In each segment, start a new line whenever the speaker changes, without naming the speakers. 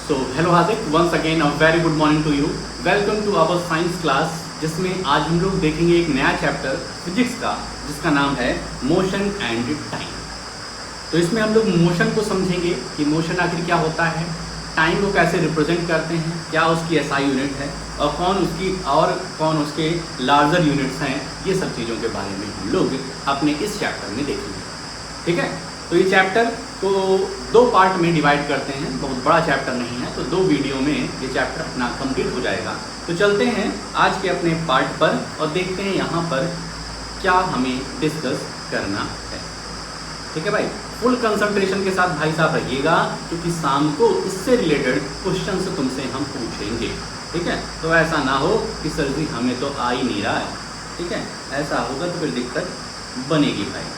So hello Hardik, once again a very good morning to you. Welcome to our science class, जिसमें आज हम लोग देखेंगे एक नया चैप्टर फिजिक्स का, जिसका नाम है मोशन एंड टाइम। तो इसमें हम लोग मोशन को समझेंगे कि मोशन आखिर क्या होता है, टाइम को कैसे रिप्रेजेंट करते हैं, क्या उसकी एसआई यूनिट है और कौन उसके लार्जर यूनिट्स हैं। ये सब चीज़ों के बारे में हम लोग अपने इस चैप्टर में देखेंगे। ठीक है, तो ये चैप्टर को दो पार्ट में डिवाइड करते हैं, बहुत बड़ा चैप्टर नहीं है, तो दो वीडियो में ये चैप्टर अपना कंप्लीट हो जाएगा। तो चलते हैं आज के अपने पार्ट पर और देखते हैं यहाँ पर क्या हमें डिस्कस करना है। ठीक है भाई, फुल कंसंट्रेशन के साथ भाई साहब रहिएगा, क्योंकि शाम को इससे रिलेटेड क्वेश्चन से तुमसे हम पूछेंगे। ठीक है, तो ऐसा ना हो कि सर जी हमें तो आ ही नहीं रहा है। ठीक है, ऐसा होगा तो फिर दिक्कत बनेगी भाई।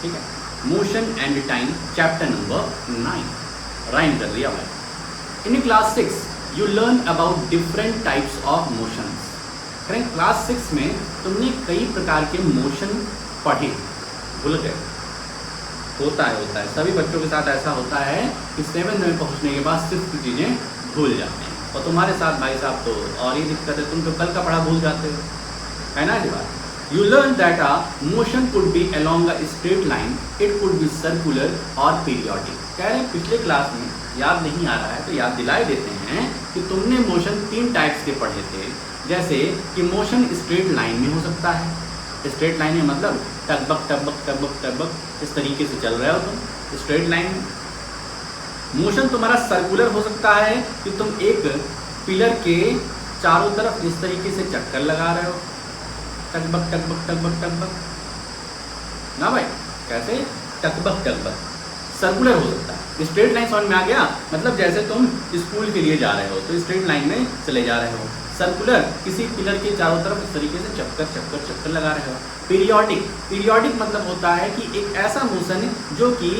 ठीक है, motion and time chapter number 9 rhyme कर लिया भाई। इन class 6 you learn about different types of motions. Friend, class 6 में तुमने कई प्रकार के मोशन पढ़े, भूल गए। होता है सभी बच्चों के साथ ऐसा होता है कि 7th में पहुंचने के बाद सिर्फ की चीज़ें भूल जाते हैं, और तुम्हारे साथ भाई साहब तो और ही दिक्कत है, तुम तो कल का पढ़ा भूल जाते हो, है ना ये बात। You learn that a motion could be along a straight line, it could be circular or periodic। कह रहे हैं पिछले क्लास में याद नहीं आ रहा है तो याद दिलाए देते हैं कि तुमने मोशन 3 टाइप्स के पढ़े थे। जैसे कि मोशन स्ट्रेट लाइन में हो सकता है, स्ट्रेट लाइन में मतलब टकबक टकबक टकबक टकबक इस तरीके से चल रहे हो तुम स्ट्रेट लाइन में। मोशन तुम्हारा सर्कुलर हो सकता है कि तुम एक पिलर के चारों तरफ इस तरीके से चक्कर लगा रहे हो, टकबक टकबक टकबक टकबक ना भाई, कैसे टकबक टकबक। सर्कुलर हो सकता है, स्ट्रेट लाइन समझ में आ गया, मतलब जैसे तुम स्कूल के लिए जा रहे हो तो स्ट्रेट लाइन में चले जा रहे हो। सर्कुलर किसी पिलर के चारों तरफ इस तरीके से चक्कर चक्कर चक्कर लगा रहे हो। पीरियोडिक मतलब होता है कि एक ऐसा मोशन जो कि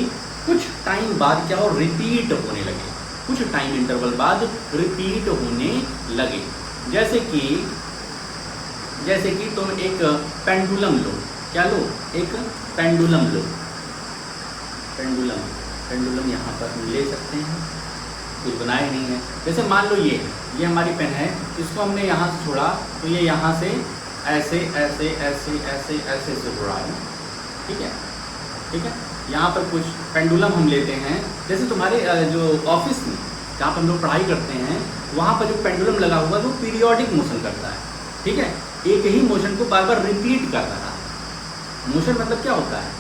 कुछ टाइम बाद क्या हो, रिपीट होने लगे, कुछ टाइम इंटरवल बाद रिपीट होने लगे। जैसे कि तुम एक पेंडुलम लो, क्या लो, एक पेंडुलम लो। पेंडुलम यहाँ पर हम ले सकते हैं, कुछ बनाए नहीं है। जैसे मान लो ये हमारी पेन है, इसको हमने यहाँ से छोड़ा तो ये यहाँ से ऐसे ऐसे ऐसे ऐसे ऐसे से जुड़ा है। ठीक है, यहाँ पर कुछ पेंडुलम हम लेते हैं। जैसे तुम्हारे जो ऑफिस में जहाँ पर हम लोग पढ़ाई करते हैं, वहाँ पर जो पेंडुलम लगा हुआ है वो पीरियोडिक मोशन करता है। ठीक है, एक ही मोशन को बार बार रिपीट कर रहा है। मोशन मतलब क्या होता है,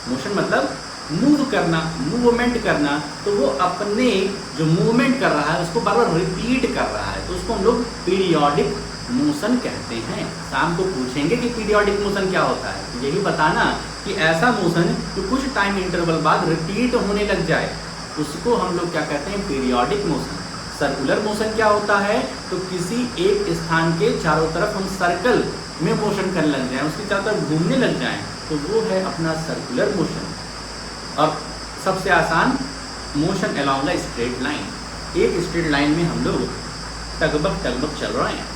मोशन मतलब मूव करना, मूवमेंट करना। तो वो अपने जो मूवमेंट कर रहा है उसको बार बार रिपीट कर रहा है, तो उसको हम लोग पीरियोडिक मोशन कहते हैं। शाम को पूछेंगे कि पीरियोडिक मोशन क्या होता है, यही बताना कि ऐसा मोशन जो कुछ टाइम इंटरवल बाद रिपीट होने लग जाए, उसको हम लोग क्या कहते हैं, पीरियोडिक मोशन। सर्कुलर मोशन क्या होता है, तो किसी एक स्थान के चारों तरफ हम सर्कल में मोशन करने लग जाएं, उसके चारों तरफ घूमने लग जाएं, तो वो है अपना सर्कुलर मोशन। और सबसे आसान motion along a straight line, एक स्ट्रेट लाइन में हम लोग टकबक टकबक चल रहे हैं।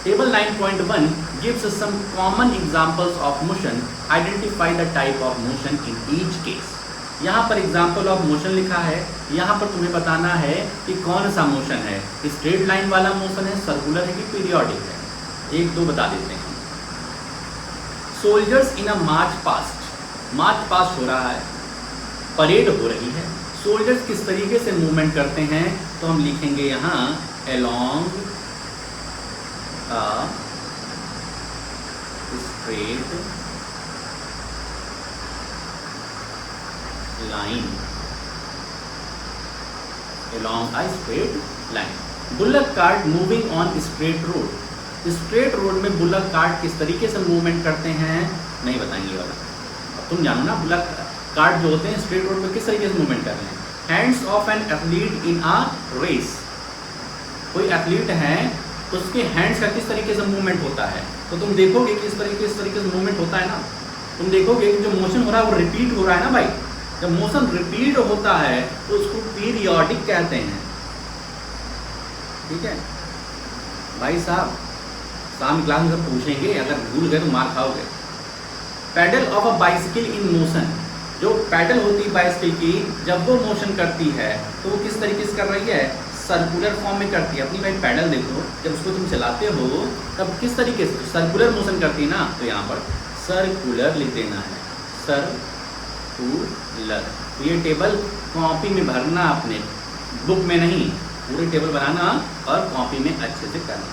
Table 9.1 gives us some common examples of motion. Identify the type of motion in each case. यहाँ पर एग्जाम्पल ऑफ मोशन लिखा है, यहाँ पर तुम्हें बताना है कि कौन सा मोशन है, स्ट्रेट लाइन वाला मोशन है, सर्कुलर है कि पीरियोडिक है। एक दो बता देते हैं। Soldiers in a march past हो रहा है, परेड हो रही है। सोल्जर्स किस तरीके से मूवमेंट करते हैं, तो हम लिखेंगे यहाँ along a straight line, along a straight line. Bullock cart moving on straight road, straight road में बुलक कार्ट किस तरीके से मूवमेंट करते हैं, नहीं बताएंगे वाला, अब तुम जानो ना। बुलक कार्ट जो होते हैं स्ट्रेट रोड में किस तरीके से मूवमेंट कर रहे हैं। Hands of an athlete in a race, कोई एथलीट है तो उसके हैंड्स का किस तरीके से मूवमेंट होता है, तो तुम देखोगे कि इस तरीके से मूवमेंट होता है ना। तुम देखोगे कि जो मोशन हो रहा है वो रिपीट हो रहा है ना भाई। जब मोशन रिपीट होता है तो उसको पीरियोडिक कहते हैं। ठीक है भाई साहब, शाम क्लास में सब पूछेंगे, अगर भूल गए तो मार खाओगे। Pedal of a bicycle in motion, जो पैडल होती है बाइसिकल की, जब वो मोशन करती है तो वो किस तरीके से कर रही है, सर्कुलर फॉर्म में करती है। अपनी भाई पैडल देखो, जब उसको तुम चलाते हो तब किस तरीके से सर्कुलर मोशन करती है ना, तो यहाँ पर सर्कुलर लिख देना है, सर्कुलर। तो ये टेबल कॉपी में भरना, अपने बुक में नहीं, पूरे टेबल बनाना और कॉपी में अच्छे से करना।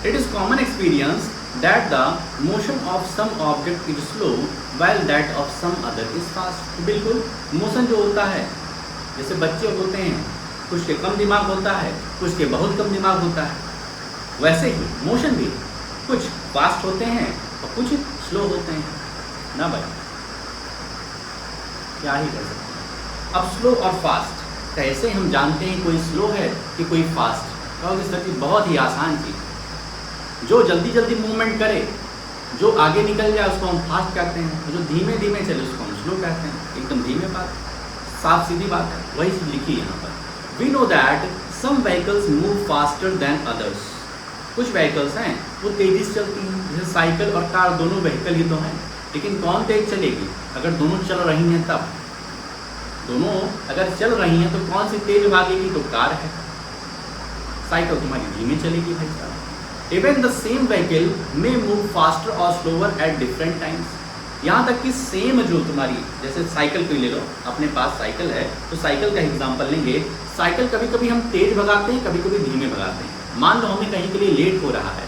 It is common experience that the motion of some object is slow while that of some other is fast। तो बिल्कुल मोशन जो होता है, जैसे बच्चे होते हैं, कुछ के कम दिमाग होता है, कुछ के बहुत कम दिमाग होता है, वैसे ही मोशन भी कुछ फास्ट होते हैं और कुछ स्लो होते हैं ना भाई, क्या ही कर सकते हैं। अब स्लो और फास्ट कैसे हम जानते हैं कोई स्लो है कि कोई फास्ट? कहोगे सर कि बहुत ही आसान चीज़, जो जल्दी जल्दी मूवमेंट करे, जो आगे निकल जाए उसको हम फास्ट कहते हैं, जो धीमे धीमे चले उसको हम स्लो कहते हैं। एकदम धीमे बात, साफ सीधी बात है, वही चीज़ लिखी है यहाँ पर। We know that some vehicles move faster than others. कुछ व्हीकल्स हैं वो तेज़ी से चलती हैं, जैसे साइकिल और कार, दोनों व्हीकल ही तो हैं, लेकिन कौन तेज चलेगी? अगर दोनों चल रही हैं तब, दोनों अगर चल रही हैं तो कौन सी तेज भागेगी? तो कार है। साइकिल तुम्हारी धीमे चलेगी भाई साहब। Even the same vehicle may move faster और स्लोअर एट डिफरेंट टाइम्स। यहाँ तक कि सेम जो तुम्हारी, जैसे साइकिल को ले लो, अपने पास साइकिल है तो साइकिल का एग्जांपल लेंगे। साइकिल कभी कभी हम तेज भगाते हैं, कभी कभी धीमे भगाते हैं। मान लो हमें कहीं के लिए लेट हो रहा है,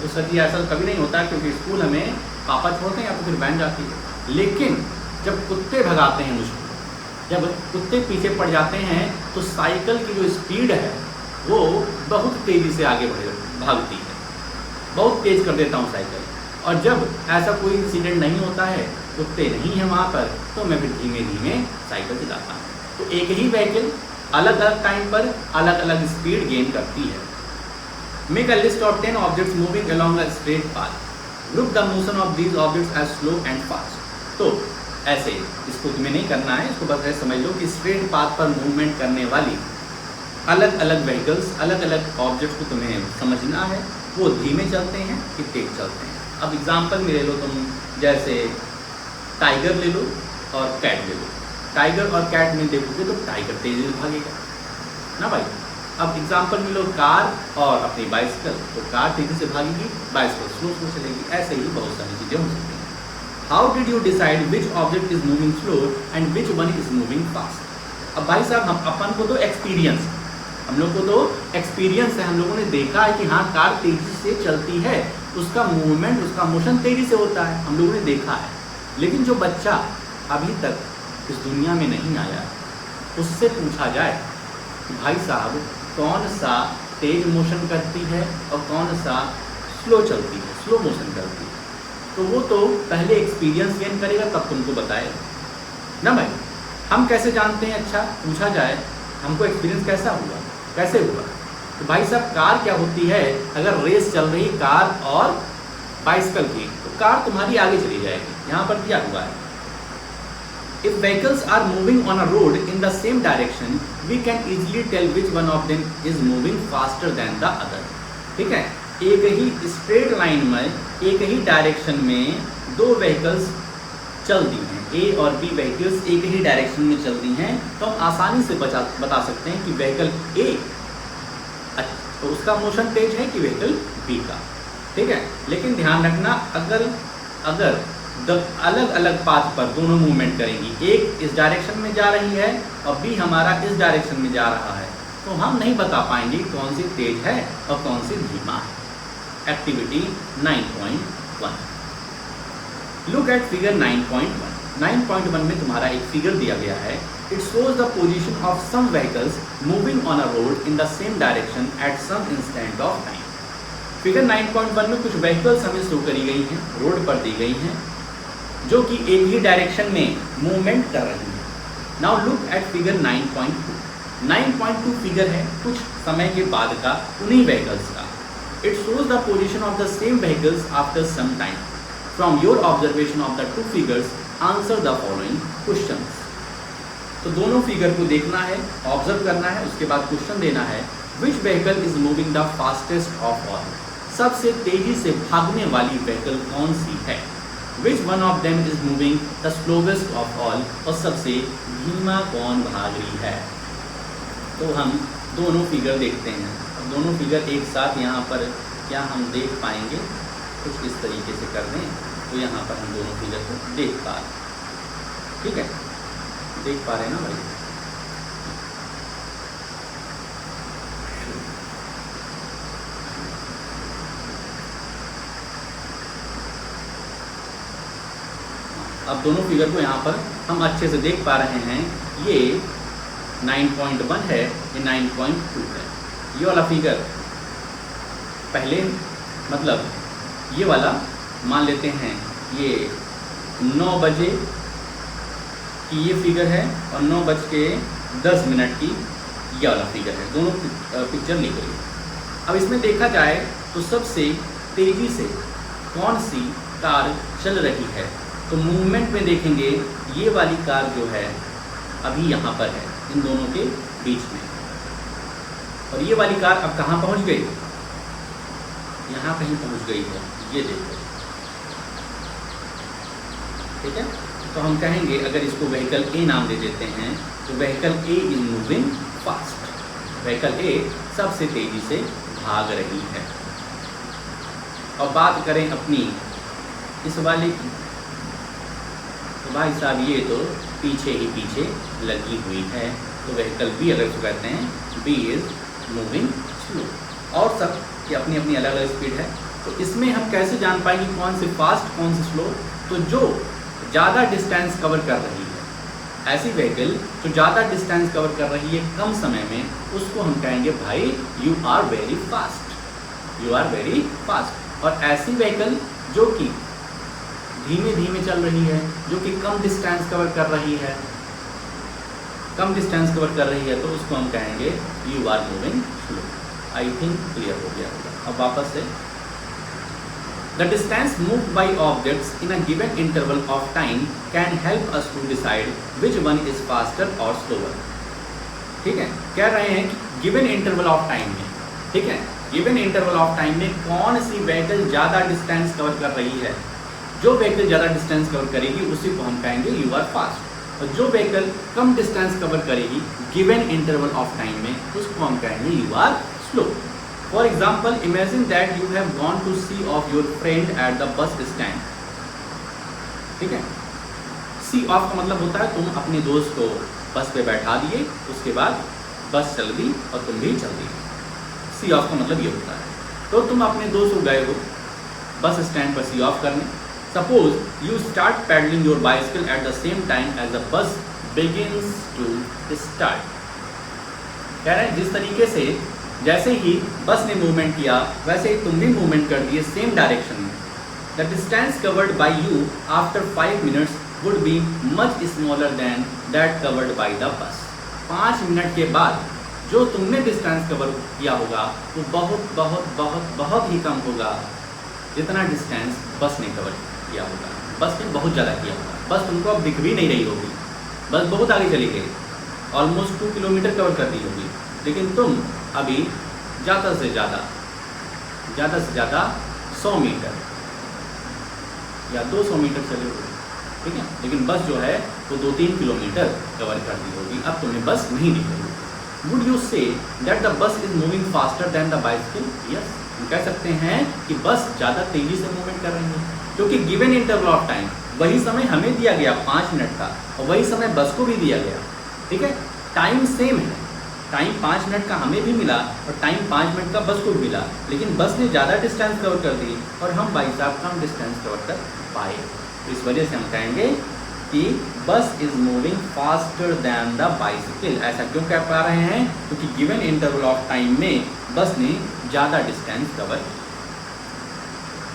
तो सर जी ऐसा कभी नहीं होता, क्योंकि स्कूल हमें पापा छोड़ते हैं या तो फिर वैन जाती है। लेकिन जब कुत्ते भगाते हैं मुझको, जब कुत्ते पीछे पड़ जाते हैं तो साइकिल की जो स्पीड है वो बहुत तेज़ी से आगे भागती है, बहुत तेज़ कर देता हूँ साइकिल। और जब ऐसा कोई इंसिडेंट नहीं होता है, कुत्ते नहीं हैं वहाँ पर, तो मैं फिर धीमे धीमे साइकिल चलाता हूँ। तो एक ही व्हीकल अलग अलग टाइम पर अलग अलग स्पीड गेन करती है। Make a list of 10 objects moving along a straight path. Group the motion of these objects as slow and fast. तो ऐसे इसको तुम्हें नहीं करना है, इसको बस ऐसे समझ लो कि स्ट्रेट पाथ पर मूवमेंट करने वाली अलग अलग व्हीकल्स, अलग अलग ऑब्जेक्ट्स को तुम्हें समझना है, वो धीमे चलते हैं कि तेज चलते हैं। अब एग्जांपल में ले लो तुम, जैसे टाइगर ले लो और कैट ले लो। टाइगर और कैट में देखोगे तो टाइगर तेजी से भागेगा ना भाई। अब एग्जांपल में लो कार और अपनी बाइसिकल, तो कार तेजी से भागेगी, बाइसिकल स्लो स्लो चलेगी। ऐसे ही बहुत सारी चीज़ें हो सकती हैं। How did you decide which object is moving slow and which one is moving fast? अब भाई साहब हम अपन को तो एक्सपीरियंस, हम लोग को तो एक्सपीरियंस है, हम लोगों ने देखा है कि हाँ कार तेजी से चलती है, उसका मूवमेंट, उसका मोशन तेजी से होता है, हम लोगों ने देखा है। लेकिन जो बच्चा अभी तक इस दुनिया में नहीं आया, उससे पूछा जाए कि भाई साहब कौन सा तेज मोशन करती है और कौन सा स्लो चलती है, स्लो मोशन करती है, तो वो तो पहले एक्सपीरियंस गेन करेगा तब तुमको बताएगा ना भाई। हम कैसे जानते हैं? अच्छा पूछा जाए हमको एक्सपीरियंस कैसा हुआ, कैसे हुआ? तो भाई साहब कार क्या होती है, अगर रेस चल रही कार और बाइसिकल की, तो कार तुम्हारी आगे चली जाएगी। यहाँ पर दिया हुआ है, if vehicles are moving on a road in the same direction we can easily tell which one of them is moving faster than the other. ठीक है, एक ही स्ट्रेट लाइन में, एक ही डायरेक्शन में दो व्हीकल्स चलती हैं, ए और बी व्हीकल्स एक ही डायरेक्शन में चलती हैं, तो हम आसानी से बता सकते हैं कि व्हीकल ए तो उसका मोशन तेज है कि व्हीकल बी का। ठीक है, लेकिन ध्यान रखना अगर अलग अलग पाथ पर दोनों मूवमेंट करेंगी, एक इस डायरेक्शन में जा रही है और बी हमारा इस डायरेक्शन में जा रहा है, तो हम नहीं बता पाएंगे कौन सी तेज है और कौन सी धीमा है। Activity 9.1, look at figure 9.1। 9.1 में तुम्हारा एक फिगर दिया गया है। It shows the position of some vehicles moving on a road in the same direction at some instant of time. Figure 9.1 में कुछ व्हीकल्स हमें शो करी गई हैं, रोड पर दी गई हैं, जो कि एक ही डायरेक्शन में मूवमेंट कर रही हैं। Now look at figure 9.2। 9.2 figure है कुछ समय के बाद का उन्हीं व्हीकल्स का। It shows the position of the same vehicles after some time. From your observation of the two figures answer the following questions. तो दोनों फिगर को देखना है, ऑब्जर्व करना है, उसके बाद क्वेश्चन देना है। Which vehicle is moving the fastest of all? सबसे तेजी से भागने वाली व्हीकल कौन सी है? Which one of them is moving the slowest of all, और सबसे धीमा कौन भाग रही है। तो हम दोनों फिगर देखते हैं, दोनों फिगर एक साथ यहाँ पर क्या हम देख पाएंगे, कुछ इस तरीके से कर दें तो यहाँ पर हम दोनों फिगर को देख पा रहे हैं। ठीक है, देख पा रहे हैं ना भाई। अब दोनों फिगर को यहाँ पर हम अच्छे से देख पा रहे हैं। ये 9.1 है, ये 9.2 है। ये वाला फिगर पहले मतलब ये वाला मान लेते हैं ये 9 बजे की ये फिगर है और 9:10 की ये वाला फिगर है। दोनों पिक्चर ली गई। अब इसमें देखा जाए तो सबसे तेज़ी से कौन सी कार चल रही है, तो मूवमेंट में देखेंगे ये वाली कार जो है अभी यहाँ पर है इन दोनों के बीच में, और ये वाली कार अब कहाँ पहुँच गई, यहाँ कहीं पहुँच गई है, ये देखो। ठीक है, तो हम कहेंगे अगर इसको व्हीकल ए नाम दे देते हैं तो vehicle A is moving fast, vehicle ए सबसे तेज़ी से भाग रही है। और बात करें अपनी इस वाले की, तो भाई साहब ये तो पीछे ही पीछे लगी हुई है, तो व्हीकल बी अगर इसको कहते हैं बी इज मूविंग स्लो। और सब की अपनी अपनी अलग अलग स्पीड है, तो इसमें हम कैसे जान पाएंगे कौन से फास्ट कौन से स्लो। तो जो ज़्यादा डिस्टेंस कवर कर रही है, ऐसी व्हीकल जो ज़्यादा डिस्टेंस कवर कर रही है कम समय में, उसको हम कहेंगे भाई you are very fast, you are very fast. और ऐसी व्हीकल जो कि धीमे धीमे चल रही है, जो कि कम डिस्टेंस कवर कर रही है, कम डिस्टेंस कवर कर रही है, तो उसको हम कहेंगे you are moving slow. I think clear हो गया होगा। अब वापस से the distance moved by objects in a given interval of time can help us to decide which one is faster और स्लोअर। ठीक है, कह रहे हैं कि गिवन इंटरवल ऑफ टाइम में, ठीक है, गिवन इंटरवल ऑफ टाइम में कौन सी व्हीकल ज़्यादा डिस्टेंस कवर कर रही है। जो व्हीकल ज़्यादा डिस्टेंस कवर करेगी उसी को हम कहेंगे यू आर फास्ट, और जो व्हीकल कम डिस्टेंस कवर करेगी गिवन इंटरवल ऑफ टाइम में, उसको हम कहेंगे you are slow. For example, imagine that you have gone to see off your friend at the bus stand. ठीक है, सी ऑफ का मतलब होता है तुम अपने दोस्त को बस पे बैठा दिए, उसके बाद बस चल दी और तुम भी चल दी। सी ऑफ का मतलब ये होता है। तो तुम अपने दोस्त को गए हो बस स्टैंड पर सी ऑफ करने। Suppose you start pedalling your bicycle at the same time as the bus begins to start. कह रहे हैं जिस तरीके से जैसे ही बस ने मूवमेंट किया वैसे ही तुम भी मूवमेंट कर दिए सेम डायरेक्शन में। The distance covered by you after 5 minutes would be much smaller than that covered by the bus. 5 minute के बाद जो तुमने डिस्टेंस कवर किया होगा वो बहुत बहुत बहुत बहुत ही कम होगा जितना डिस्टेंस बस ने कवर किया होगा। बस ने बहुत ज़्यादा किया होगा, बस तुमको अब दिख भी नहीं रही होगी, बस बहुत आगे चली गई, ऑलमोस्ट 2 किलोमीटर कवर कर दी होगी, लेकिन तुम अभी ज़्यादा से ज़्यादा 100 मीटर या 200 मीटर चले होगे। ठीक है, लेकिन बस जो है वो 2-3 किलोमीटर कवर कर दी होगी, अब तुम्हें बस नहीं दिख रही। वुड यू से that the bus is moving faster than the bicycle? Yes, हम कह सकते हैं कि बस ज़्यादा तेज़ी से मूवमेंट कर रही है, क्योंकि गिवन इंटरवल ऑफ टाइम, वही समय हमें दिया गया 5 मिनट का और वही समय बस को भी दिया गया। ठीक है, टाइम सेम है, टाइम 5 मिनट का हमें भी मिला और टाइम 5 मिनट का बस को भी मिला, लेकिन बस ने ज़्यादा डिस्टेंस कवर कर दी और हम भाई साहब कम डिस्टेंस कवर कर पाए। तो इस वजह से हम कहेंगे कि बस is moving faster than the bicycle. ऐसा क्यों कह पा रहे हैं? क्योंकि गिवन इंटरवल ऑफ टाइम में बस ने ज़्यादा डिस्टेंस कवर किया।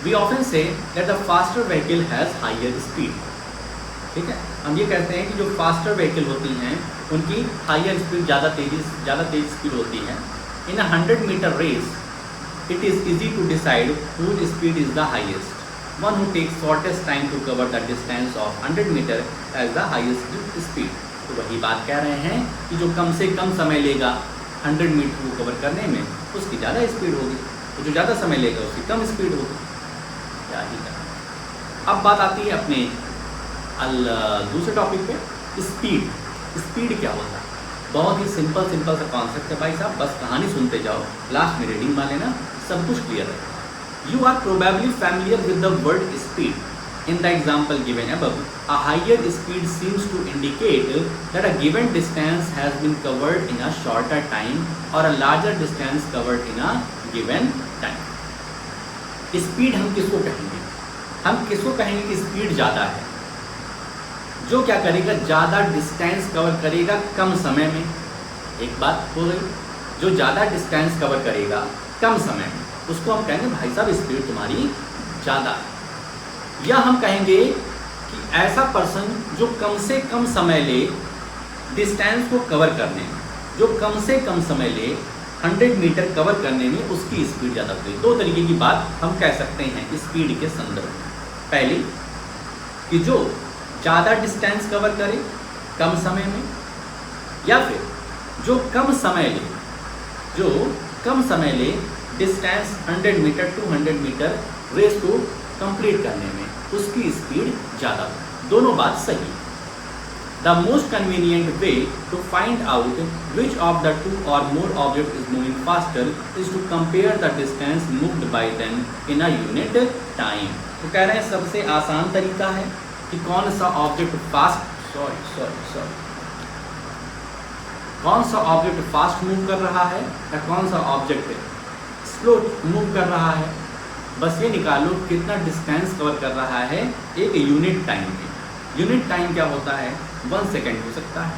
We often say that the faster vehicle has higher speed. ठीक है, हम ये कहते हैं कि जो फास्टर व्हीकल होती हैं उनकी हायर स्पीड, ज़्यादा तेज स्पीड होती है। In a 100 metre race it is easy to decide whose speed is the highest. One who takes shortest time to cover the distance of 100 meter has the highest speed। तो वही बात कह रहे हैं कि जो कम से कम समय लेगा 100 मीटर को कवर करने में उसकी ज़्यादा स्पीड होगी, तो जो ज़्यादा समय लेगा उसकी कम स्पीड होगी। क्या ही करें। अब बात आती है अपने दूसरे टॉपिक पे, स्पीड। स्पीड क्या होता है? बहुत ही सिंपल सा कॉन्सेप्ट है भाई साहब, बस कहानी सुनते जाओ, लास्ट में रीडिंग मान लेना, सब कुछ क्लियर है। You are probably familiar with the word speed. In the example given above, a higher speed seems to indicate that a given distance has been covered in a shorter time or a larger distance covered in a given time. Speed हम किसको कहेंगे? हम किसको कहेंगे कि speed ज़्यादा है? जो क्या करेगा, ज़्यादा डिस्टेंस कवर करेगा कम समय में। एक बात हो गई, जो ज़्यादा डिस्टेंस कवर करेगा कम समय में, उसको हम कहेंगे भाई साहब स्पीड तुम्हारी ज़्यादा है। या हम कहेंगे कि ऐसा पर्सन जो कम से कम समय ले डिस्टेंस को कवर करने में, जो कम से कम समय ले 100 मीटर कवर करने में, उसकी स्पीड ज़्यादा होती है। दो तरीके की बात हम कह सकते हैं स्पीड के संदर्भ में। पहली कि जो ज़्यादा डिस्टेंस कवर करे कम समय में, या फिर जो कम समय ले डिस्टेंस 100 मीटर 200 मीटर रेस को कंप्लीट करने में, उसकी स्पीड ज़्यादा हो। दोनों बात सही। The most convenient way to find out which of the two और more object is moving faster is to compare the distance moved by them in a unit time. तो कह रहे हैं सबसे आसान तरीका है कि कौन सा ऑब्जेक्ट फास्ट मूव कर रहा है या कौन सा ऑब्जेक्ट स्लो मूव कर रहा है। बस ये निकालो कितना डिस्टेंस कवर कर रहा है एक यूनिट टाइम में। यूनिट टाइम क्या होता है? 1 सेकेंड हो सकता है,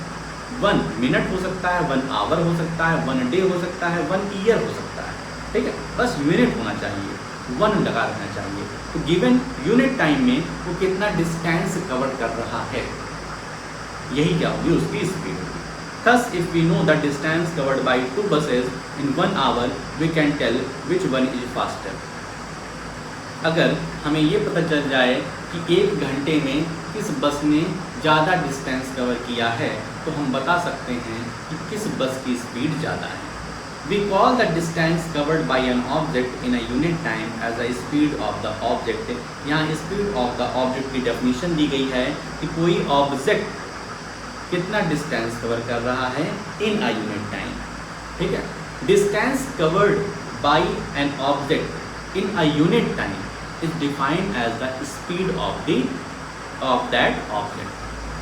1 मिनट हो सकता है, 1 आवर हो सकता है, 1 डे हो सकता है, 1 ईयर हो सकता है। ठीक है, बस यूनिट होना चाहिए, 1 लगा रहना चाहिए। तो गिवन यूनिट टाइम में वो कितना डिस्टेंस कवर कर रहा है, यही क्या होगी उसकी speed. Thus, if we know the distance covered by 2 buses in 1 hour, we can tell which one is faster. अगर हमें ये पता चल जाए कि 1 घंटे में किस बस ने ज़्यादा डिस्टेंस कवर किया है, तो हम बता सकते हैं कि किस बस की स्पीड ज़्यादा है। We call the distance covered by an object in a unit time as the speed of the object. यहाँ speed of the object की definition दी गई है कि कोई ऑब्जेक्ट कितना डिस्टेंस कवर कर रहा है इन अ यूनिट टाइम। ठीक है, distance covered by an object in a unit time is defined as the speed of that object.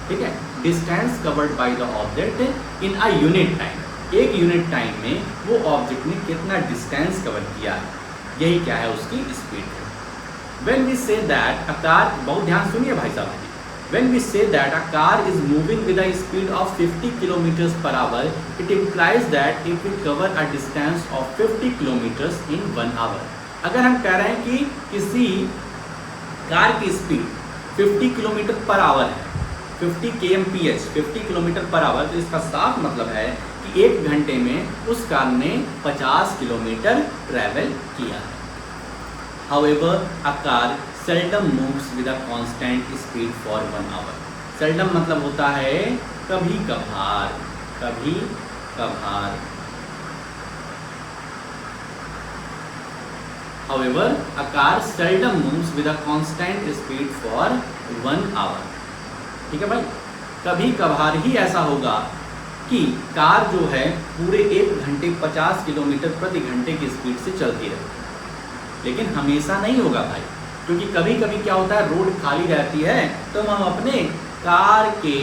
ठीक है, distance covered by the object in a unit time, एक unit time में वो object ने कितना distance cover किया है, यही क्या है उसकी स्पीड है। When we say that a car, बहुत ध्यान सुनिए भाई साहब, when we say that a car is moving with a speed of 50 kilometers per hour, it implies that it will cover a distance of 50 kilometers in 1 hour. अगर हम कह रहे हैं कि किसी कार की स्पीड 50 किलोमीटर पर आवर है, 50 kmph 50 kilometre per hour, तो इसका साफ मतलब है कि 1 घंटे में उस कार ने 50 किलोमीटर ट्रैवल किया है। However, a car seldom moves with a constant speed for 1 hour. Seldom मतलब होता है कभी कभार, कभी कभार। However, a car seldom moves with a constant speed for 1 hour. ठीक है भाई, कभी कभार ही ऐसा होगा कि कार जो है पूरे 1 घंटे 50 किलोमीटर प्रति घंटे की स्पीड से चलती रहे, लेकिन हमेशा नहीं होगा भाई, क्योंकि कभी कभी क्या होता है रोड खाली रहती है तो हम अपने कार के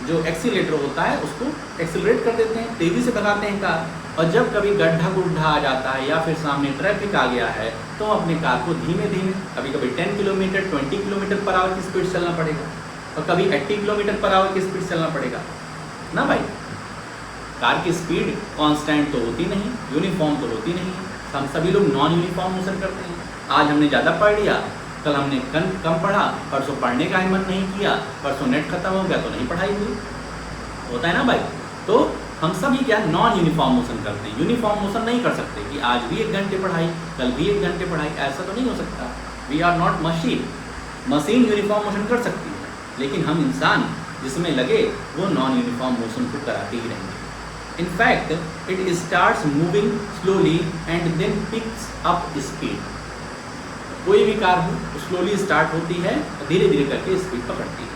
जो एक्सीलेटर होता है उसको एक्सीलरेट कर देते हैं, तेज़ी से भगाते हैं कार। और जब कभी गड्ढा गुड्ढा आ जाता है या फिर सामने ट्रैफिक आ गया है तो अपने कार को धीमे धीमे, कभी कभी 10 किलोमीटर 20 किलोमीटर पर आवर की स्पीड चलना पड़ेगा और कभी 80 किलोमीटर पर आवर की स्पीड चलना पड़ेगा ना भाई। कार की स्पीड कांस्टेंट तो होती नहीं, यूनिफॉर्म तो होती नहीं। हम सभी लोग नॉन यूनिफॉर्म मोशन करते हैं। आज हमने ज़्यादा पढ़ लिया, कल हमने कम पढ़ा, परसों पढ़ने का हिम्मत नहीं किया, परसों नेट खत्म हो गया तो नहीं पढ़ाई हुई, होता है ना भाई। तो हम सभी क्या नॉन यूनिफॉर्म मोशन करते हैं। यूनिफॉर्म मोशन नहीं कर सकते कि आज भी 1 घंटे पढ़ाई कल भी 1 घंटे पढ़ाई, ऐसा तो नहीं हो सकता। We are not machine. Machine uniform motion कर सकती है, लेकिन हम इंसान जिसमें लगे वो नॉन यूनिफॉर्म मोशन को कराते ही रहेंगे। In fact, it starts moving slowly and then picks up speed. कोई भी कार हो स्लोली स्टार्ट होती है और धीरे धीरे करके स्पीड पकड़ती है.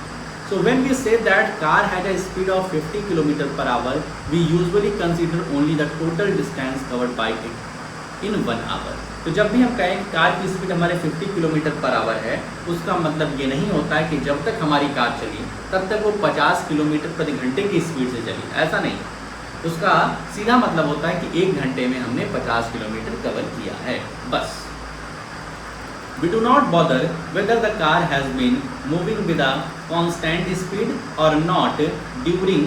So when we say that car had a speed of 50 km/h, we usually consider only the total distance covered by it in 1 hour. तो जब भी हम कहें कि कार की स्पीड हमारे 50 km/h है, उसका मतलब ये नहीं होता है कि जब तक हमारी कार चली तब तक वो 50 किलोमीटर प्रति घंटे की स्पीड से चली, ऐसा नहीं. उसका सीधा मतलब होता है कि 1 घंटे में हमने 50 किलोमीटर कवर किया है, बस. We do not bother whether the car has been moving with a constant speed or not during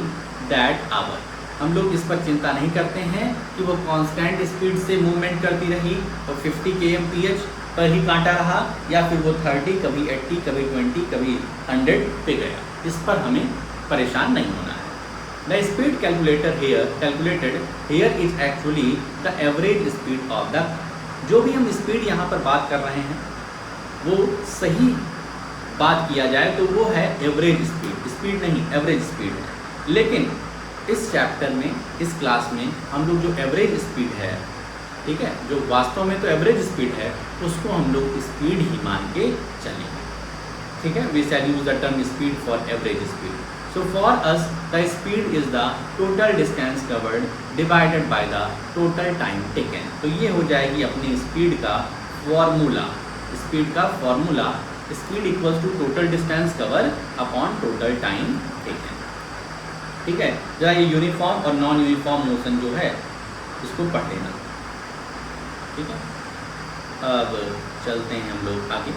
that hour. हम लोग इस पर चिंता नहीं करते हैं कि वो कांस्टेंट स्पीड से मूवमेंट करती रही और 50 km/h पर ही कांटा रहा या फिर वो 30, कभी 80, कभी 20, कभी 100 पे गया. इस पर हमें परेशान नहीं होना है. The speed calculated here is actually the average speed of the. जो भी हम स्पीड यहाँ पर बात कर रहे हैं वो सही बात किया जाए तो वो है एवरेज स्पीड. स्पीड नहीं, एवरेज स्पीड है. लेकिन इस चैप्टर में, इस क्लास में हम लोग जो एवरेज स्पीड है, ठीक है, जो वास्तव में तो एवरेज स्पीड है, उसको हम लोग स्पीड ही मान के चलेंगे. ठीक है, we shall use the term speed for average speed. So for us the speed is the total distance covered divided by the total time taken. तो ये हो जाएगी अपनी स्पीड का फॉर्मूला. स्पीड का formula, speed equals to total distance cover upon total time taken. ठीक है, जरा ये यूनिफॉर्म और नॉन यूनिफॉर्म मोशन जो है इसको पढ़ लेना. ठीक है, अब चलते हैं हम लोग आगे.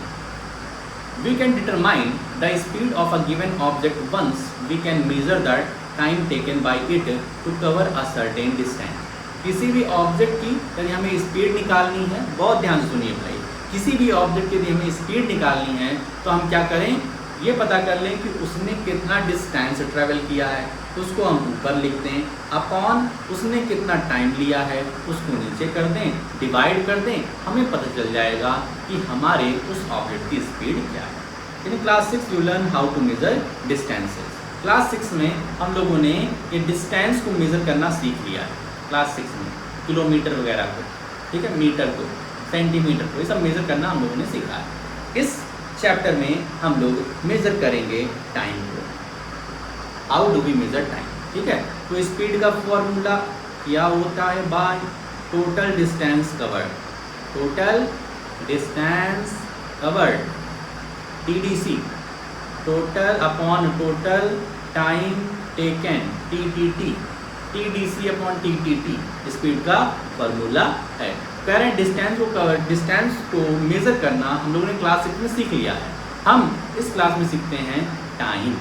We can determine the speed of a given object once we can measure the time taken by it to cover a certain distance. किसी भी ऑब्जेक्ट की यदि हमें स्पीड निकालनी है, बहुत ध्यान से सुनिए भाई, किसी भी ऑब्जेक्ट की यदि हमें स्पीड निकालनी है तो हम क्या करें, ये पता कर लें कि उसने कितना डिस्टेंस ट्रैवल किया है, उसको हम ऊपर लिखते हैं, अपॉन उसने कितना टाइम लिया है उसको नीचे कर दें, डिवाइड कर दें, हमें पता चल जाएगा कि हमारे उस ऑब्जेक्ट की स्पीड क्या है. In class 6 you learn how to measure distances. Class 6 में हम लोगों ने ये डिस्टेंस को मेज़र करना सीख लिया है. क्लास 6 में किलोमीटर वगैरह को, ठीक है, मीटर को, सेंटीमीटर को, ये सब मेज़र करना हम लोगों ने सीखा है. इस चैप्टर में हम लोग मेज़र करेंगे टाइम को. How do we measure time. ठीक है, तो स्पीड का फॉर्मूला क्या होता है, by total distance covered. Total distance covered, TDC, total upon total time taken, TTT. TDC upon TTT speed का फॉर्मूला है. करेंट डिस्टेंस को मेज़र करना हम लोगों ने क्लास 6 में सीख लिया है. हम इस क्लास में सीखते हैं टाइम.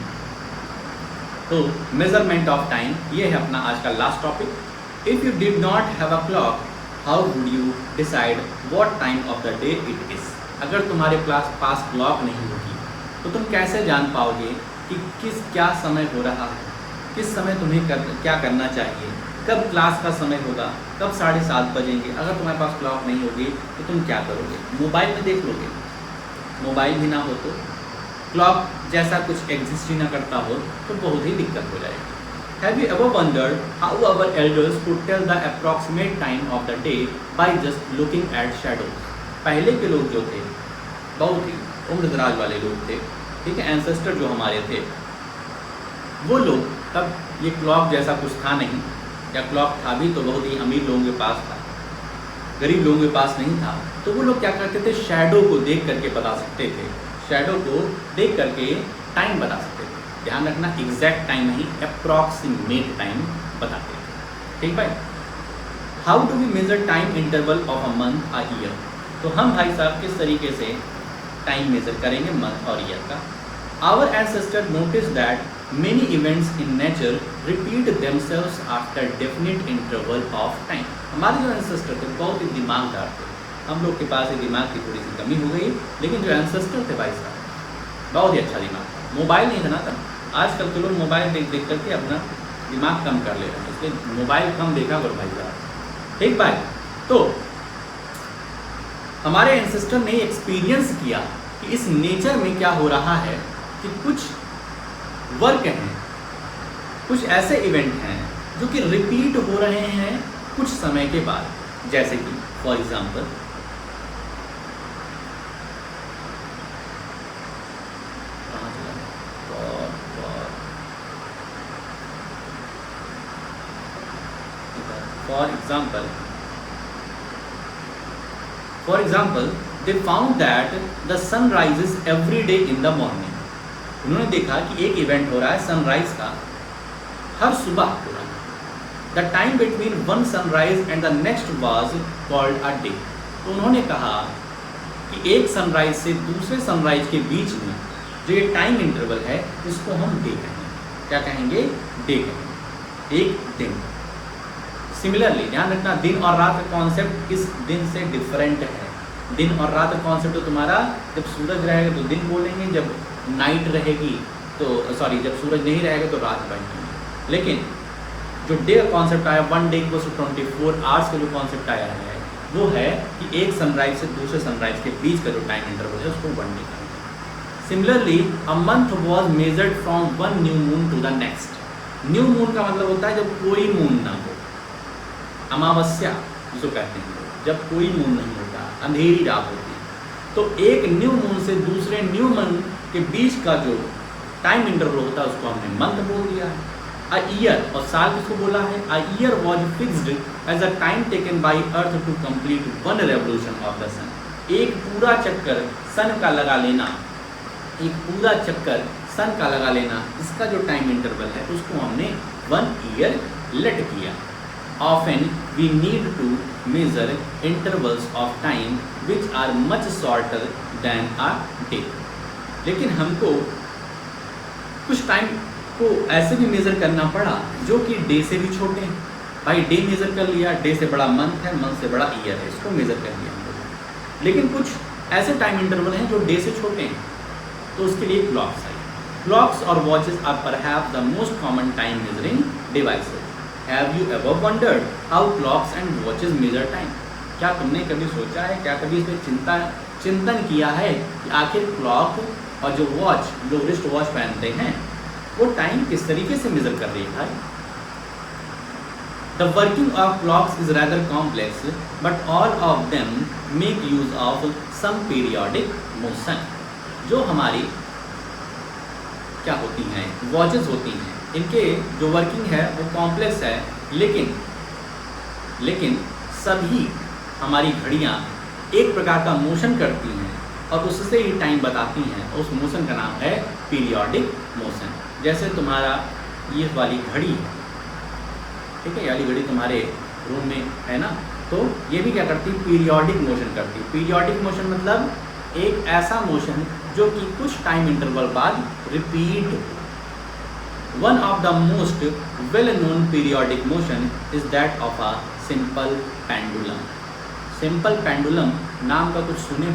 तो मेजरमेंट ऑफ टाइम, ये है अपना आज का last topic. If you did not have a clock, how would you decide what time of the day it is. अगर तुम्हारे पास क्लॉक नहीं होगी तो तुम कैसे जान पाओगे कि क्या समय हो रहा है, किस समय तुम्हें क्या करना चाहिए, कब क्लास का समय होगा, कब 7:30 बजेंगे. अगर तुम्हारे पास क्लॉक नहीं होगी तो तुम क्या करोगे, मोबाइल में देख लोगे. मोबाइल भी ना हो तो क्लॉक जैसा कुछ एग्जिस्ट ही ना करता हो तो बहुत ही दिक्कत हो जाएगी. Have you ever wondered how our elders could tell the approximate time of the day by just looking at shadows. पहले के लोग जो थे, बहुत ही उम्रदराज वाले लोग थे, ठीक है, एंसेस्टर जो हमारे थे, वो लोग तब ये क्लॉक जैसा कुछ था नहीं, या क्लॉक था भी तो बहुत ही अमीर लोगों के पास था, गरीब लोगों के पास नहीं था. तो वो लोग क्या करते थे, शैडो को देख करके बता सकते थे. शैडो को देख करके टाइम बता सकते थे. ध्यान रखना, एग्जैक्ट टाइम नहीं, अप्रॉक्सीमेट टाइम बताते थे. ठीक भाई. How do we measure time interval of a month, a year. तो हम भाई साहब किस तरीके से टाइम मेजर करेंगे मंथ और ईयर का. Our ancestor notice that many events in nature repeat themselves after definite interval of time. हमारे जो एंसेस्टर थे बहुत ही दिमागदार थे. हम लोग के पास ये दिमाग की थोड़ी सी कमी हो गई, लेकिन जो एंसेस्टर थे भाई साहब बहुत ही अच्छा दिमाग था. मोबाइल नहीं था ना तब. आजकल तो लोग मोबाइल देख करके अपना दिमाग कम कर ले रहे हैं, इसलिए मोबाइल कम देखा करो भाई साहब. ठीक भाई. तो हमारे एंसेस्टर ने एक्सपीरियंस किया कि इस नेचर में क्या हो रहा है, कि कुछ वर्क हैं, कुछ ऐसे इवेंट हैं जो कि रिपीट हो रहे हैं कुछ समय के बाद. जैसे कि for example for example they found that the sun rises every day in the morning. उन्होंने देखा कि एक इवेंट हो रहा है सनराइज का, हर सुबह हो रहा है। The time between one sunrise and the next was called a day. तो उन्होंने कहा कि एक सनराइज से दूसरे सनराइज के बीच में जो ये टाइम इंटरवल है इसको हम डे कहेंगे। क्या कहेंगे? डे कहेंगे, एक दिन। सिमिलरली ध्यान रखना, दिन और रात का कॉन्सेप्ट इस दिन से डिफरेंट है। दिन और रात का कॉन्सेप्ट तो तुम्हारा जब सूरज रहेगा तो दिन बोलेंगे, जब नाइट रहेगी तो जब सूरज नहीं रहेगा तो रात बनेगी। लेकिन जो डे का कॉन्सेप्ट आया, one day equals to 24 hours का जो कॉन्सेप्ट आया है वो है कि एक सनराइज से दूसरे सनराइज के बीच का जो टाइम इंटरवल है उसको वन डे कहेंगे। Similarly a month was measured from one new moon to the next. New moon का मतलब होता है जब कोई मून ना हो, अमावस्या जिसको कहते हैं, जब कोई मून नहीं होता, अंधेरी रात होती है। तो एक न्यू मून से दूसरे न्यू मून के बीच का जो टाइम इंटरवल होता है उसको हमने मंथ बोल दिया है। अ ईयर, और साल किसको बोला है? A year was fixed as a time taken by earth to complete one revolution of the sun. एक पूरा चक्कर सन का लगा लेना, एक पूरा चक्कर सन का लगा लेना, इसका जो टाइम इंटरवल है उसको हमने वन ईयर लेट किया। Often we need to measure intervals of time which are much shorter than a day. लेकिन हमको कुछ टाइम को ऐसे भी मेज़र करना पड़ा जो कि डे से भी छोटे हैं। भाई डे मेज़र कर लिया, डे से बड़ा मंथ है, मंथ से बड़ा ईयर है, इसको मेज़र कर लिया हम लोग। लेकिन कुछ ऐसे टाइम इंटरवल हैं जो डे से छोटे हैं, तो उसके लिए क्लॉक्स आई। क्लॉक्स और watches are perhaps the most common time measuring devices. Have you ever wondered how clocks and watches measure time? क्या तुमने कभी सोचा है, क्या कभी इस पर चिंतन किया है कि आखिर क्लॉक और जो वॉच, जो रिस्ट वॉच पहनते हैं, वो टाइम किस तरीके से मेजर कर रही है भाई? The working of clocks is rather complex but all of them make use of some periodic motion. जो हमारी क्या होती हैं, वॉचेस होती हैं, इनके जो वर्किंग है वो कॉम्प्लेक्स है, लेकिन सभी हमारी घड़ियाँ एक प्रकार का मोशन करती हैं और उससे ही टाइम बताती हैं। उस मोशन का नाम है पीरियोडिक मोशन। जैसे तुम्हारा ये वाली घड़ी है, ठीक है, ये वाली घड़ी तुम्हारे रूम में है ना, तो ये भी क्या करती है? पीरियोडिक मोशन करती है। पीरियोडिक मोशन मतलब एक ऐसा मोशन जो कि कुछ टाइम इंटरवल बाद repeat. One of the most well known periodic motion is that of a simple pendulum. Simple pendulum नाम का कुछ सुने हो,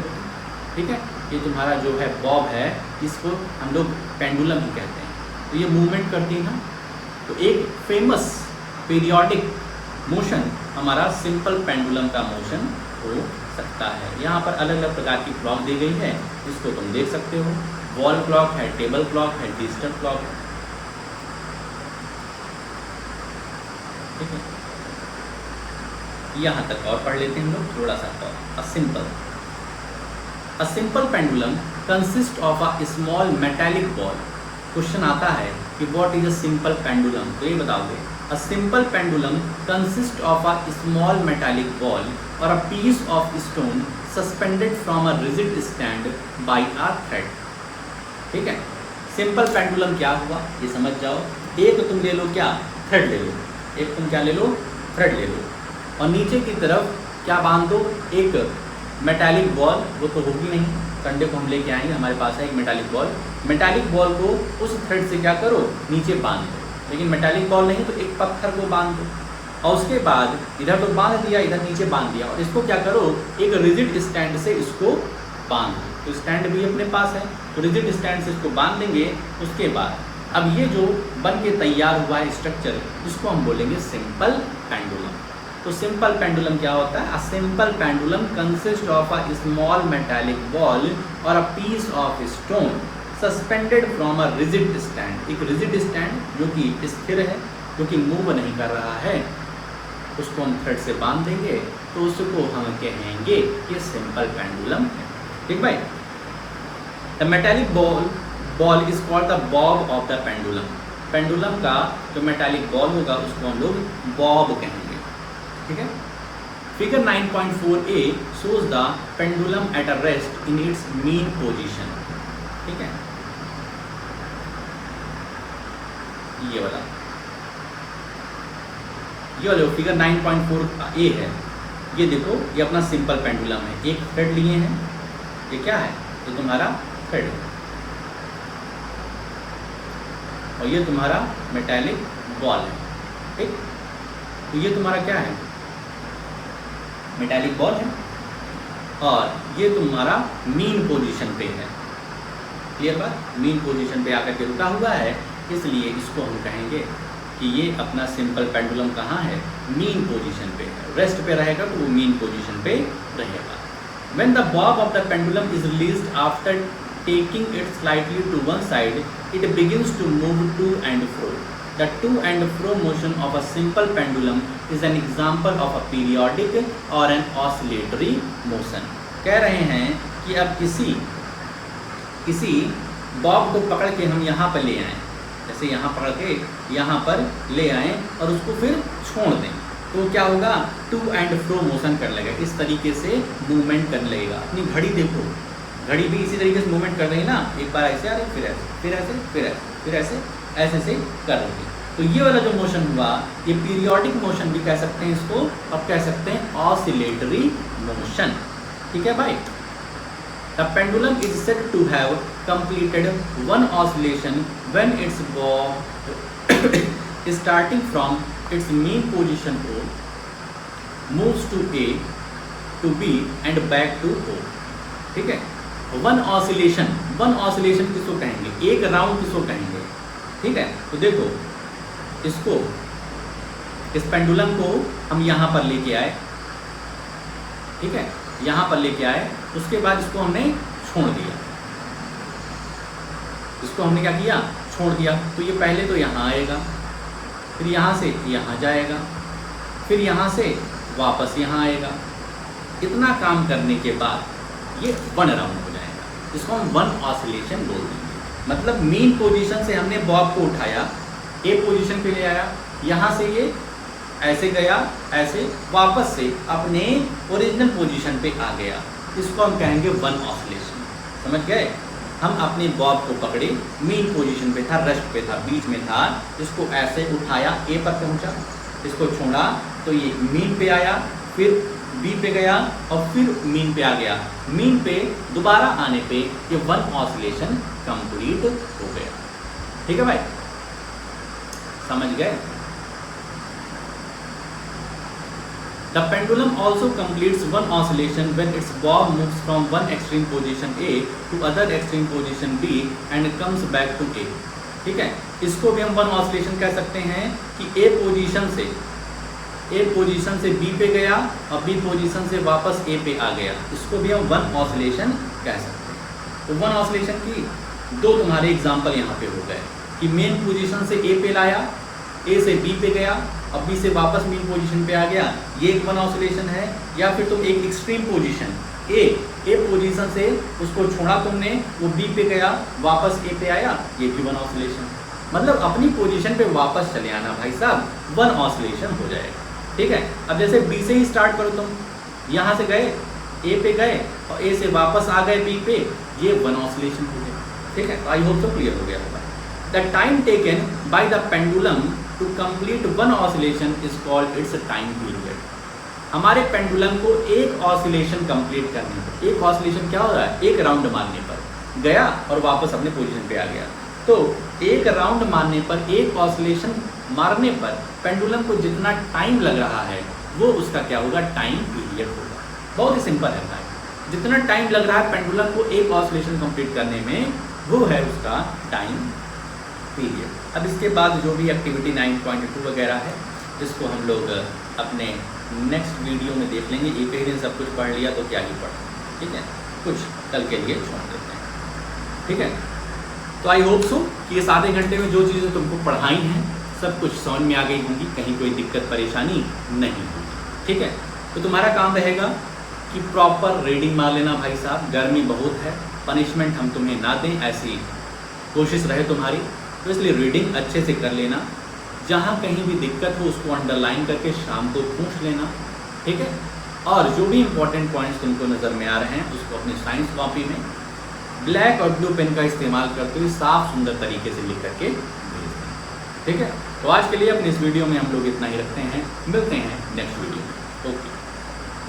ठीक है, ये तुम्हारा जो है बॉब है, इसको हम लोग पेंडुलम ही कहते हैं। तो ये मूवमेंट करती है ना, तो एक फेमस पीरियोडिक मोशन हमारा सिंपल पेंडुलम का मोशन हो सकता है। यहाँ पर अलग अलग प्रकार की क्लॉक दी गई है, इसको तुम देख सकते हो। वॉल क्लॉक है, टेबल क्लॉक है, डिजिटल क्लॉक है, ठीक है। यहाँ तक और पढ़ लेते हैं हम लोग थोड़ा सा और। A simple pendulum consist of a small metallic ball. Question आता है कि what is a simple pendulum, तो ये बताओगे। A simple pendulum consist of a small metallic ball और a piece of stone suspended from a rigid stand by a thread. ठीक है, simple pendulum क्या हुआ ये समझ जाओ। एक तुम ले लो क्या, थ्रेड ले लो, एक तुम क्या ले लो, थ्रेड ले लो, और नीचे की तरफ क्या बांध दो, एक मेटालिक बॉल। वो तो होगी नहीं, संडे को हम लेके आएंगे, हमारे पास है एक मेटालिक बॉल। मेटालिक बॉल को उस थ्रेड से क्या करो, नीचे बांध दो। लेकिन मेटालिक बॉल नहीं तो एक पत्थर को बांध दो, और उसके बाद इधर तो बांध दिया, इधर नीचे बांध दिया, और इसको क्या करो, एक रिजिड स्टैंड से इसको बांध दो। तो स्टैंड भी अपने पास है, तो रिजिड स्टैंड से इसको बांध देंगे। उसके बाद अब ये जो बन के तैयार हुआ है स्ट्रक्चर, इसको हम बोलेंगे सिंपल पेंडुलम। तो सिंपल पेंडुलम क्या होता है? A simple pendulum consist of a small metallic ball और a piece of stone suspended from a rigid stand. एक रिजिड स्टैंड जो कि स्थिर है, जो कि मूव नहीं कर रहा है, उसको हम थ्रेड से बांध देंगे, तो उसको हम कहेंगे कि सिंपल पेंडुलम है। ठीक भाई, the metallic ball is called the Bob of the pendulum. Pendulum का जो मेटालिक बॉल होगा उसको हम लोग बॉब कहेंगे। ठीक है। Figure 9.4a shows the pendulum at a rest in its mean position, ठीक है। ये वाला फिगर 9.4a है। ये देखो, ये अपना सिंपल पेंडुलम है, एक थ्रेड लिए हैं, ये क्या है, ये तुम्हारा थ्रेड है, और ये तुम्हारा मेटालिक बॉल है, ठीक। तो ये तुम्हारा क्या है, मेटालिक बॉल है, और ये तुम्हारा मीन पोजीशन पे है। क्लियर बात, मीन पोजीशन पे आकर के रुका हुआ है, इसलिए इसको हम कहेंगे कि ये अपना सिंपल पेंडुलम कहाँ है, मीन पोजीशन पे है। रेस्ट पे रहेगा तो वो मीन पोजीशन पे रहेगा। When the bob of the pendulum is released after taking it slightly to one side, it begins to move to and fro. The to and fro motion of a simple pendulum is an example of a periodic or an oscillatory motion. कह रहे हैं कि अब किसी Bob को पकड़ के हम यहाँ पर ले आएँ, जैसे यहाँ पकड़ के यहाँ पर ले आएँ और उसको फिर छोड़ दें, तो क्या होगा, टू एंड फ्रो मोशन करने लगेगा, इस तरीके से मूवमेंट करने लगेगा। अपनी घड़ी देखो, घड़ी भी इसी तरीके से मूवमेंट कर रही है ना, एक बार ऐसे आ रही, फिर ऐसे, फिर ऐसे, फिर ऐसे, फिर ऐसे, ऐसे से कर रही है। तो ये वाला जो मोशन हुआ, ये पीरियोडिक मोशन भी कह सकते हैं इसको, अब कह सकते हैं ऑसिलेटरी मोशन, ठीक है भाई। The pendulum is said to have completed one oscillation when its bob starting from its mean position O moves to A to B and back to O, ठीक है। वन ऑसिलेशन किसको कहेंगे, एक round किसको कहेंगे, ठीक है। तो देखो, इसको, इस पेंडुलम को हम यहाँ पर लेके आए, ठीक है, यहाँ पर लेके आए, उसके बाद इसको हमने छोड़ दिया, इसको हमने क्या किया, छोड़ दिया। तो ये पहले तो यहाँ आएगा, फिर यहाँ से यहाँ जाएगा, फिर यहाँ से वापस यहाँ आएगा। इतना काम करने के बाद ये वन राउंड हो जाएगा, इसको हम वन ऑसिलेशन बोल देंगे। मतलब मीन पोजीशन से हमने बॉब को उठाया, ए पोजीशन पे ले आया, यहाँ से ये ऐसे गया, ऐसे वापस से अपने ओरिजिनल पोजीशन पे आ गया, इसको हम कहेंगे वन ऑसिलेशन। समझ गए, हम अपने बॉब को पकड़े, मीन पोजीशन पे था, रेस्ट पे था, बीच में था, इसको ऐसे उठाया, ए पर पहुंचा, इसको छोड़ा तो ये मीन पे आया, फिर बी पे गया और फिर मीन पे आ गया। मीन पे दोबारा आने पे ये वन ऑसिलेशन कंप्लीट हो गया, ठीक है भाई, समझ गए। The pendulum also completes one oscillation when its bob moves from one extreme position A to other extreme position B and comes back to A, ठीक है। इसको भी हम वन ऑसिलेशन कह सकते हैं कि A पोजीशन से B पे गया और B पोजीशन से वापस A पे आ गया, इसको भी हम वन ऑसिलेशन कह सकते हैं। तो वन ऑसिलेशन की दो तुम्हारे एग्जाम्पल यहाँ पे हो गए कि मेन पोजीशन से A पे लाया, A से B पे गया और B से वापस मीन पोजीशन पे आ गया, ये एक वन ऑसिलेशन है। या फिर तुम एक एक्सट्रीम पोजीशन ए पोजीशन से उसको छोड़ा तुमने, वो B पे गया, वापस A पे आया, ये भी वन ऑसिलेशन। मतलब अपनी पोजीशन पे वापस चले आना भाई साहब, वन ऑसिलेशन हो जाएगा, ठीक है। अब जैसे B से ही स्टार्ट करो तुम, यहाँ से गए A पे गए और A से वापस आ गए B पे, ये वन ऑसिलेशन हो गया, ठीक है। आई होप तो क्लियर हो गया होगा। The time taken by the pendulum to complete one oscillation is called its time period. हमारे पेंडुलम को एक ऑसिलेशन कंप्लीट करने पर, एक ऑसिलेशन क्या हो रहा है, एक राउंड मारने पर गया और वापस अपने पोजीशन पे आ गया, तो एक राउंड मारने पर, एक ऑसिलेशन मारने पर पेंडुलम को जितना टाइम लग रहा है वो उसका क्या होगा, टाइम पीरियड होगा। बहुत ही सिंपल है भाई, जितना टाइम लग रहा है पेंडुलम को एक ऑसिलेशन कंप्लीट करने में, वो है उसका टाइम पीरियड। अब इसके बाद जो भी एक्टिविटी 9.2 वगैरह है, इसको हम लोग अपने नेक्स्ट वीडियो में देख लेंगे। एक ही दिन सब कुछ पढ़ लिया तो क्या ही पढ़, ठीक है, कुछ कल के लिए छोड़ देते हैं, ठीक है। तो आई होप सो कि इस आधे घंटे में जो चीज़ें तुमको पढ़ाई हैं सब कुछ समझ में आ गई होंगी, कहीं कोई दिक्कत परेशानी नहीं होगी, ठीक है। तो तुम्हारा काम रहेगा कि प्रॉपर रीडिंग मार लेना भाई साहब, गर्मी बहुत है, पनिशमेंट हम तुम्हें ना दें ऐसी कोशिश रहे तुम्हारी, तो इसलिए रीडिंग अच्छे से कर लेना। जहाँ कहीं भी दिक्कत हो उसको अंडरलाइन करके शाम को पूछ लेना, ठीक है। और जो भी इंपॉर्टेंट पॉइंट्स तुमको नज़र में आ रहे हैं उसको अपनी साइंस कॉपी में ब्लैक और ब्लू पेन का इस्तेमाल करते हुए साफ सुंदर तरीके से लिख करके भेज दें, ठीक है। तो आज के लिए अपने इस वीडियो में हम लोग इतना ही रखते हैं, मिलते हैं नेक्स्ट वीडियो में। ओके।